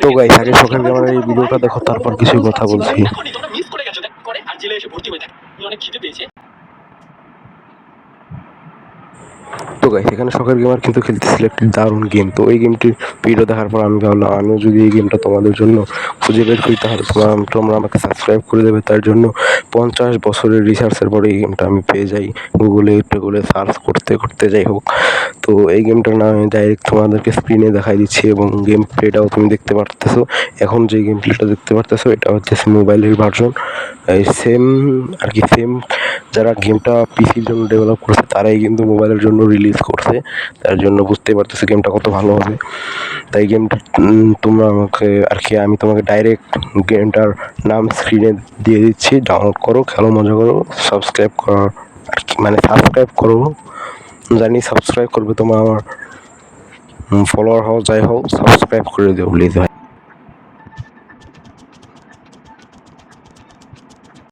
তো গাইস আগে শখের গেমারের এই ভিডিওটা দেখো, তারপর কিছু কথা বলছি। তো গাইস এখানে শখের গেমার কিন্তু খেলতেছিল একটি দারুণ গেম। তো এই গেমটির ভিডিও দেখার পর আমি ভাবলাম আমিও যদি এই গেমটা তোমাদের জন্য খুঁজে বের করি তাহলে তোমরা আমাকে সাবস্ক্রাইব করে দেবে। তার জন্য 50 বছরের রিসার্চের পরে এই গেমটা আমি পেয়ে যাই গুগলে সার্চ করতে করতে, যাই হোক। তো এই গেমটার নাম আমি ডাইরেক্ট তোমাদেরকে স্ক্রিনে দেখাই দিচ্ছি এবং গেম প্লেটাও তুমি দেখতে পারতেছো। এখন যে গেম প্লেটা দেখতে পারতেছো এটা হচ্ছে মোবাইলের ভার্সন। এই সেম আর কি, সেম যারা গেমটা পিসির জন্য ডেভেলপ করছে তারাই কিন্তু মোবাইলের জন্য রিলিজ করছে। তার জন্য বুঝতে পারতেছি গেমটা কত ভালো হবে। তাই গেমটা তোমরা আমাকে আর কি, আমি তোমাকে ডাইরেক্ট গেমটার নাম স্ক্রিনে দিয়ে দিচ্ছি, ডাউনলোড করো, খেলো, মজা করো, সাবস্ক্রাইব করো আর কি, মানে সাবস্ক্রাইব করো, জানি সাবস্ক্রাইব করবে, তোমার আমার ফলোয়ার হও যাই হোক, সাবস্ক্রাইব করে দিও প্লিজ ভাই।